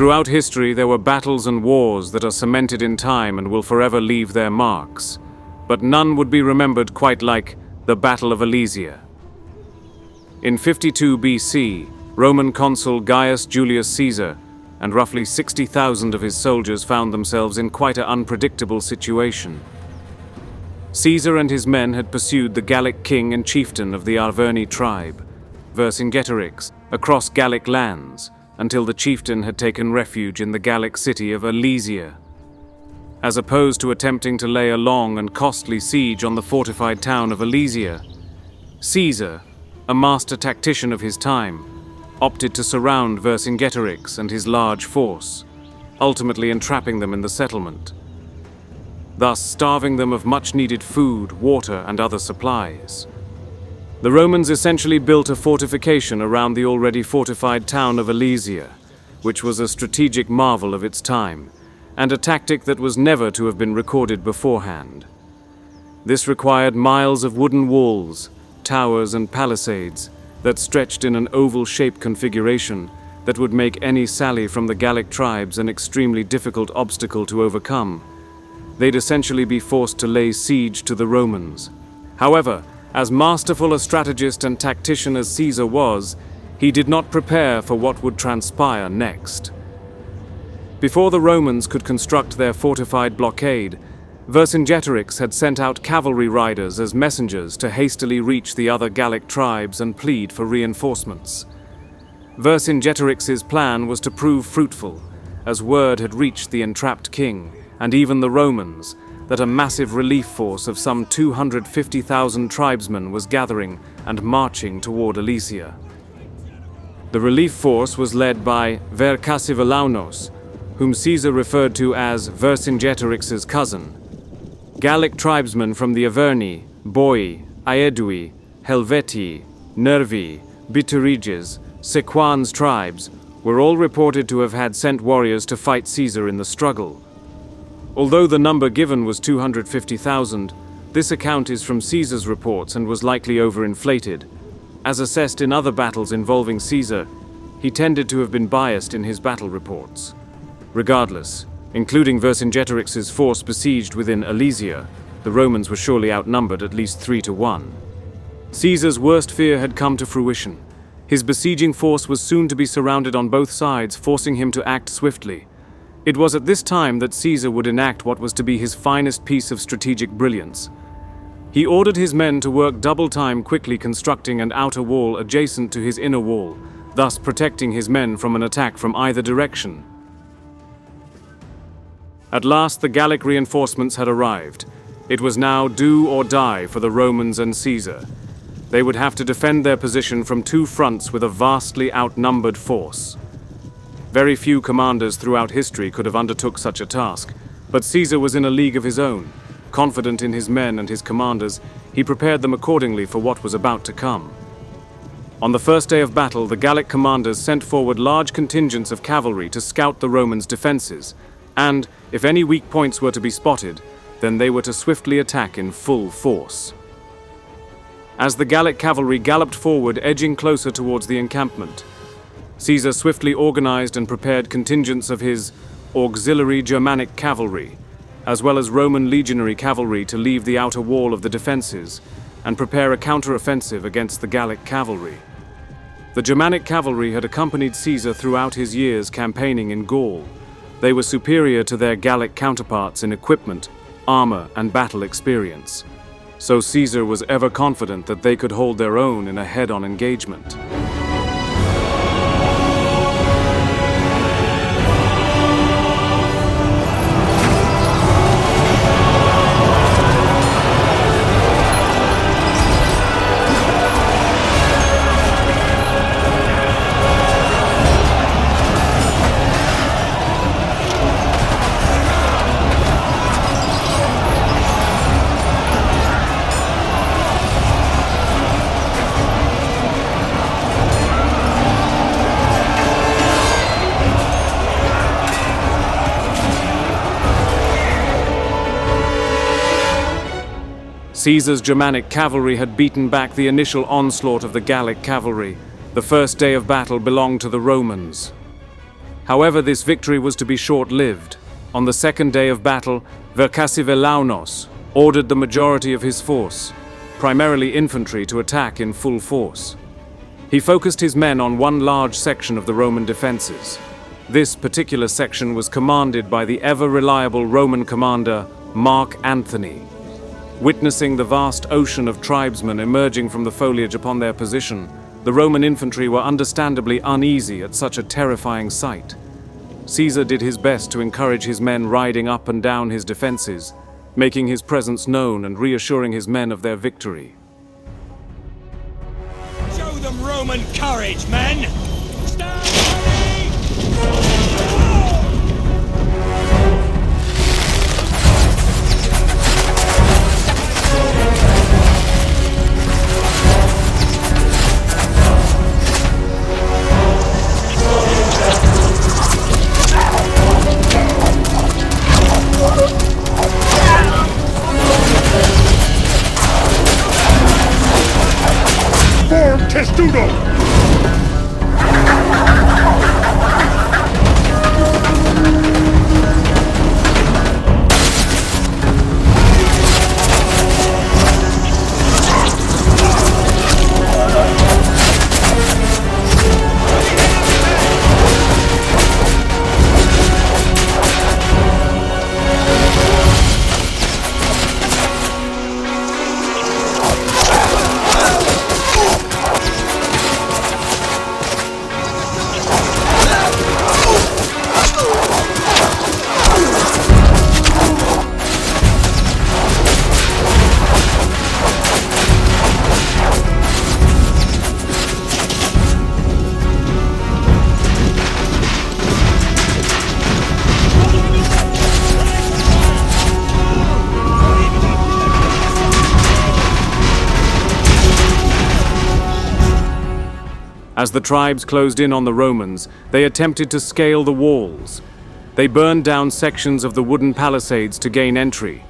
Throughout history, there were battles and wars that are cemented in time and will forever leave their marks. But none would be remembered quite like the Battle of Alesia. In 52 BC, Roman consul Gaius Julius Caesar and roughly 60,000 of his soldiers found themselves in quite an unpredictable situation. Caesar and his men had pursued the Gallic king and chieftain of the Arverni tribe, Vercingetorix, across Gallic lands, until the chieftain had taken refuge in the Gallic city of Alesia. As opposed to attempting to lay a long and costly siege on the fortified town of Alesia, Caesar, a master tactician of his time, opted to surround Vercingetorix and his large force, ultimately entrapping them in the settlement, thus starving them of much-needed food, water, and other supplies. The Romans essentially built a fortification around the already fortified town of Alesia, which was a strategic marvel of its time, and a tactic that was never to have been recorded beforehand. This required miles of wooden walls, towers, and palisades that stretched in an oval-shaped configuration that would make any sally from the Gallic tribes an extremely difficult obstacle to overcome. They'd essentially be forced to lay siege to the Romans. However, as masterful a strategist and tactician as Caesar was, he did not prepare for what would transpire next. Before the Romans could construct their fortified blockade, Vercingetorix had sent out cavalry riders as messengers to hastily reach the other Gallic tribes and plead for reinforcements. Vercingetorix's plan was to prove fruitful, as word had reached the entrapped king, and even the Romans, that a massive relief force of some 250,000 tribesmen was gathering and marching toward Alesia. The relief force was led by Vercassivelaunus, whom Caesar referred to as Vercingetorix's cousin. Gallic tribesmen from the Averni, Boii, Aedui, Helvetii, Nervii, Bituriges, Sequans tribes were all reported to have had sent warriors to fight Caesar in the struggle. Although the number given was 250,000, this account is from Caesar's reports and was likely overinflated. As assessed in other battles involving Caesar, he tended to have been biased in his battle reports. Regardless, including Vercingetorix's force besieged within Alesia, the Romans were surely outnumbered at least 3-1. Caesar's worst fear had come to fruition. His besieging force was soon to be surrounded on both sides, forcing him to act swiftly. It was at this time that Caesar would enact what was to be his finest piece of strategic brilliance. He ordered his men to work double time, quickly constructing an outer wall adjacent to his inner wall, thus protecting his men from an attack from either direction. At last, the Gallic reinforcements had arrived. It was now do or die for the Romans and Caesar. They would have to defend their position from two fronts with a vastly outnumbered force. Very few commanders throughout history could have undertook such a task, but Caesar was in a league of his own. Confident in his men and his commanders, he prepared them accordingly for what was about to come. On the first day of battle, the Gallic commanders sent forward large contingents of cavalry to scout the Romans' defenses, and, if any weak points were to be spotted, then they were to swiftly attack in full force. As the Gallic cavalry galloped forward, edging closer towards the encampment, Caesar swiftly organized and prepared contingents of his auxiliary Germanic cavalry, as well as Roman legionary cavalry, to leave the outer wall of the defenses and prepare a counter-offensive against the Gallic cavalry. The Germanic cavalry had accompanied Caesar throughout his years campaigning in Gaul. They were superior to their Gallic counterparts in equipment, armor, and battle experience. So Caesar was ever confident that they could hold their own in a head-on engagement. Caesar's Germanic cavalry had beaten back the initial onslaught of the Gallic cavalry. The first day of battle belonged to the Romans. However, this victory was to be short-lived. On the second day of battle, Vercassivelaunus ordered the majority of his force, primarily infantry, to attack in full force. He focused his men on one large section of the Roman defenses. This particular section was commanded by the ever-reliable Roman commander, Mark Antony. Witnessing the vast ocean of tribesmen emerging from the foliage upon their position, the Roman infantry were understandably uneasy at such a terrifying sight. Caesar did his best to encourage his men riding up and down his defenses, making his presence known and reassuring his men of their victory. Show them Roman courage, men! Stand ready! Testudo! As the tribes closed in on the Romans, they attempted to scale the walls. They burned down sections of the wooden palisades to gain entry.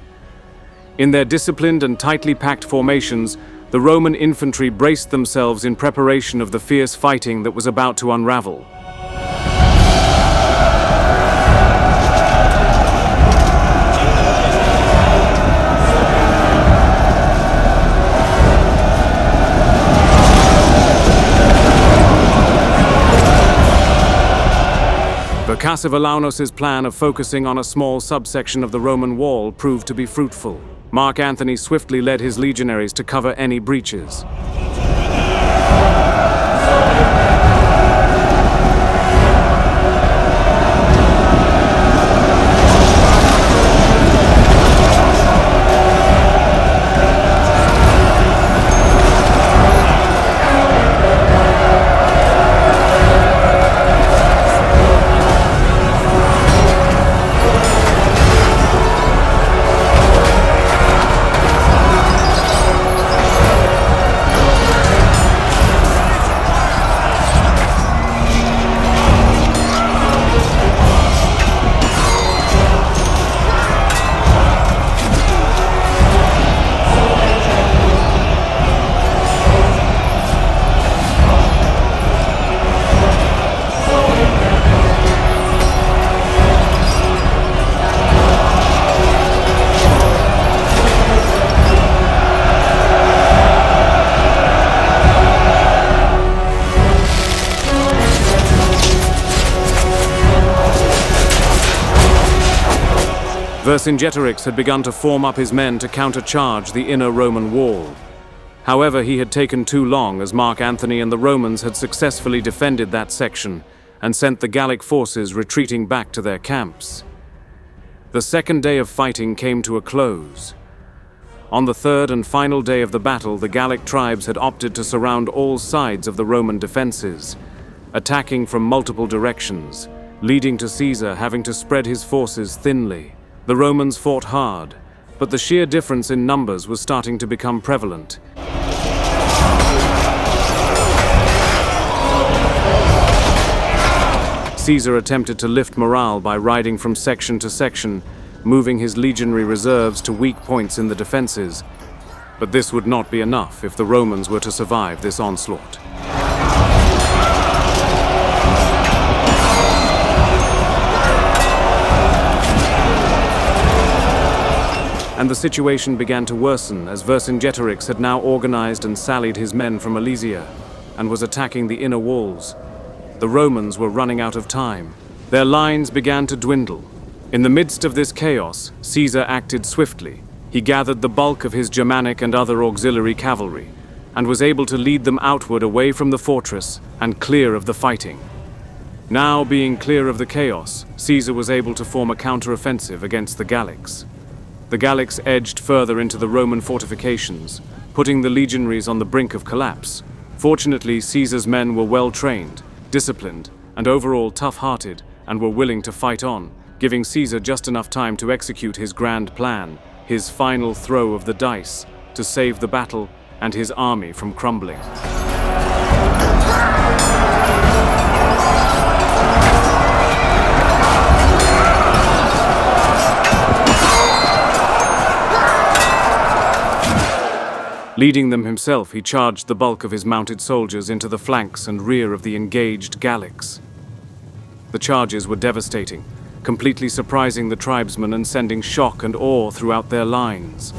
In their disciplined and tightly packed formations, the Roman infantry braced themselves in preparation of the fierce fighting that was about to unravel. Vercassivelaunus's plan of focusing on a small subsection of the Roman wall proved to be fruitful. Mark Antony swiftly led his legionaries to cover any breaches. Vercingetorix had begun to form up his men to countercharge the inner Roman wall. However, he had taken too long, as Mark Antony and the Romans had successfully defended that section and sent the Gallic forces retreating back to their camps. The second day of fighting came to a close. On the third and final day of the battle, the Gallic tribes had opted to surround all sides of the Roman defenses, attacking from multiple directions, leading to Caesar having to spread his forces thinly. The Romans fought hard, but the sheer difference in numbers was starting to become prevalent. Caesar attempted to lift morale by riding from section to section, moving his legionary reserves to weak points in the defenses. But this would not be enough if the Romans were to survive this onslaught. and the situation began to worsen as Vercingetorix had now organized and sallied his men from Alesia and was attacking the inner walls. The Romans were running out of time. Their lines began to dwindle. In the midst of this chaos, Caesar acted swiftly. He gathered the bulk of his Germanic and other auxiliary cavalry and was able to lead them outward away from the fortress and clear of the fighting. Now being clear of the chaos, Caesar was able to form a counter-offensive against the Gallics. The Gallics edged further into the Roman fortifications, putting the legionaries on the brink of collapse. Fortunately, Caesar's men were well-trained, disciplined, and overall tough-hearted, and were willing to fight on, giving Caesar just enough time to execute his grand plan, his final throw of the dice, to save the battle and his army from crumbling. Leading them himself, he charged the bulk of his mounted soldiers into the flanks and rear of the engaged Gallics. The charges were devastating, completely surprising the tribesmen and sending shock and awe throughout their lines.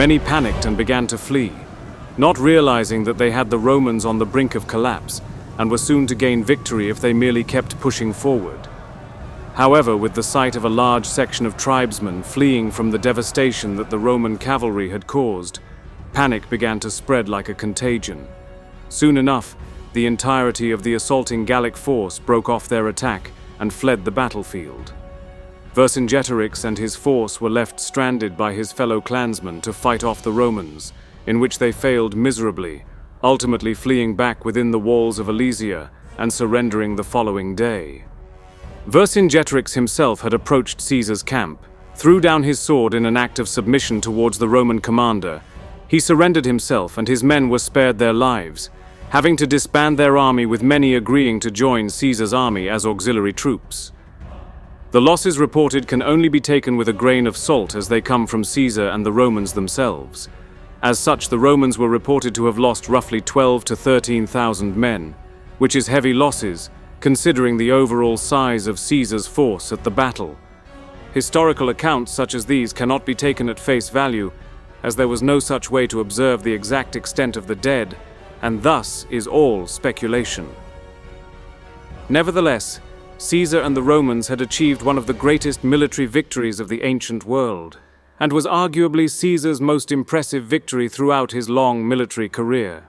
Many panicked and began to flee, not realizing that they had the Romans on the brink of collapse and were soon to gain victory if they merely kept pushing forward. However, with the sight of a large section of tribesmen fleeing from the devastation that the Roman cavalry had caused, panic began to spread like a contagion. Soon enough, the entirety of the assaulting Gallic force broke off their attack and fled the battlefield. Vercingetorix and his force were left stranded by his fellow clansmen to fight off the Romans, in which they failed miserably, ultimately fleeing back within the walls of Alesia and surrendering the following day. Vercingetorix himself had approached Caesar's camp, threw down his sword in an act of submission towards the Roman commander. He surrendered himself, and his men were spared their lives, having to disband their army, with many agreeing to join Caesar's army as auxiliary troops. The losses reported can only be taken with a grain of salt, as they come from Caesar and the Romans themselves. As such, the Romans were reported to have lost roughly 12 to 13,000 men, which is heavy losses, considering the overall size of Caesar's force at the battle. Historical accounts such as these cannot be taken at face value, as there was no such way to observe the exact extent of the dead, and thus is all speculation. Nevertheless, Caesar and the Romans had achieved one of the greatest military victories of the ancient world, and was arguably Caesar's most impressive victory throughout his long military career.